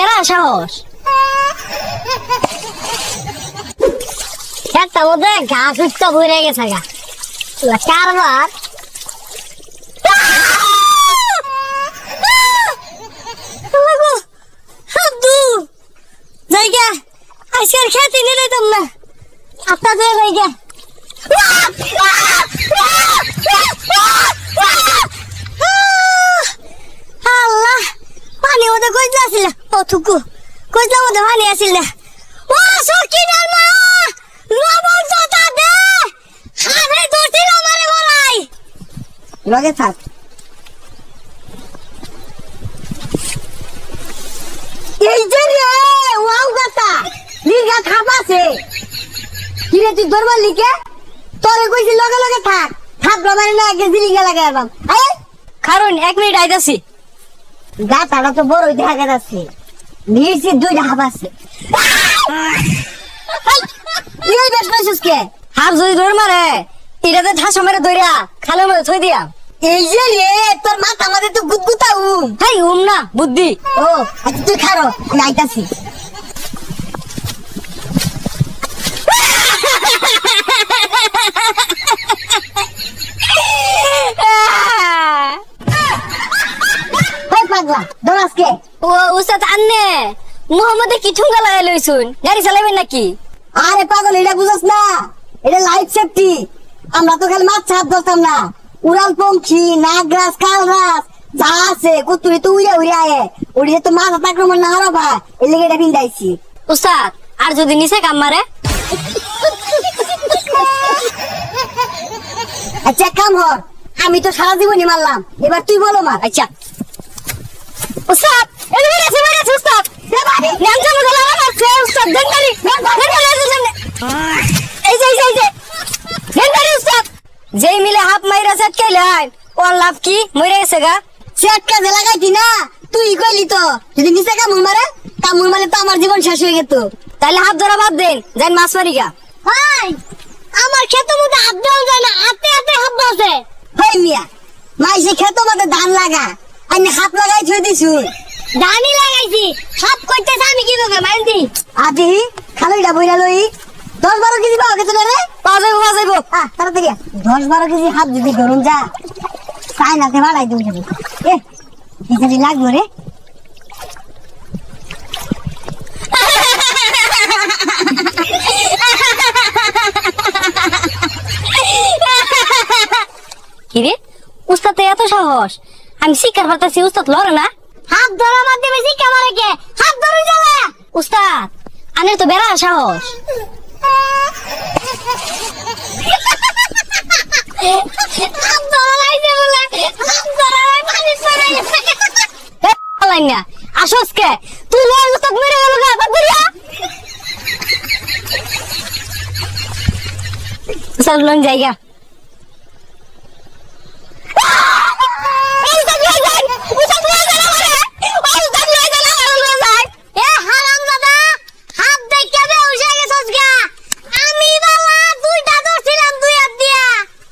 বেড়া সাহস। একটা বোধ ঘাস উঠতে ভরে গেছে গা কারবার। জায়গা আজকের খেতে নিলে তোমরা আপনাদের জায়গা আল্লাহ পানি ওদের কইতে আসিল অথুকু কইতে ওদের পানি আসিল ও সকিনার মা লবণ জটা দে হারে ধরছিল আমারে গলাই লগে থাক। এই যে রে ওয়াও গাতা লিগা খাবাছে কি রে তুই ধরবা লিকে তোরে কইছি লগে লগে থাক হাত বাবারে না আগে জিলিগা লাগাইবাম আয় কারণ 1 মিনিট আইতাছি। গাতাটা তো বড় দেখা যাচ্ছে নিচে দুইটা হাত আছে। এই বেশ বেশস কে হাত যদি ধর মারে এটাতে ঠাসা মেরে ধইরা খালে মধ্যে থই দিয়া। এই যে রে তোর মাথা আমাদের তো গুদগুতা হাই না বুদ্ধি। ও আচ্ছা তুই খারো আমি আইতাছি। পাগলা দরাসকে ও উস্তাদ আন্নে মোহাম্মদে কি ঠুঙ্গা লাগাই লইছুন গাড়ি চালাবেন নাকি? আরে পাগল এটা বুঝছ না এটা লাইফ সেফটি। আমরা তো খালি মাছ ছাপ ধরতাম না উড়াল পঙ্খী নাগরাজ কালরাজ যা আছে কুতুরি তো উড়ে উড়ে আয়ে উড়িয়ে তো মাছ আক্রমণ না হারবা এই লেগে এটা বিন্দাইছি। উস্তাদ আর যদি নিচে কাম মারে? আচ্ছা কাম হর আমি তো সারা জীবনই মারলাম এবার তুই বলো মার। আচ্ছা উস্তাদ এই যে আছে মানে উস্তাদ নাম জানো গলা মারছে উস্তাদ দেনকারি এই যে দেনকারি উস্তাদ যেই মিলে হাফ মাইরা সেট কেলাই ওর লাভ কি মরে গেছে গা সেট কাজে লাগাইতি না তুই কইলি তো যদি নিচে কামুর মারে কামুর মানে তো আমার জীবন শেষ হয়ে যেত। তাহলে হাত ধরা বাদ দেন যাই মাছ মারি গা। হাই আমার ক্ষেতের মধ্যে হাত দেওয়া যায় না হাতে হাতে হাত বসে হই মিয়া মাইসে ক্ষেতের মধ্যে ধান লাগা আমি হাত লাগাই ছুঁয়ে দিছু ধানই লাগাইছি হাত কইতেছে আমি কি বলবো মাইন্দি আদি খালইটা বইরা লই 10-12 কেজি পাওয়া গেছে রে পাওয়া যাইবো তাড়াতাড়ি 10-12 কেজি হাত যদি ধরুন যা তাই নাতে বাড়াই দিন যাবে এ কি জানি লাগলো রে। কিরে উস্তাদ এত সাহস আমি শিকার করতেছি উস্তাদ লড়ে না হাত ধরার মাধ্যমে শিক্ষা মারে কে হাত ধরে জ্বালা উস্তাদ আনে তো বেড়া সাহস। হাত ধরা লাইছে বলে হাত ধরা পানি সরাই না আসস কে তুই লয় উস্তাদ মেরে গেল গা বাদ করিয়া উস্তাদ লন জায়গা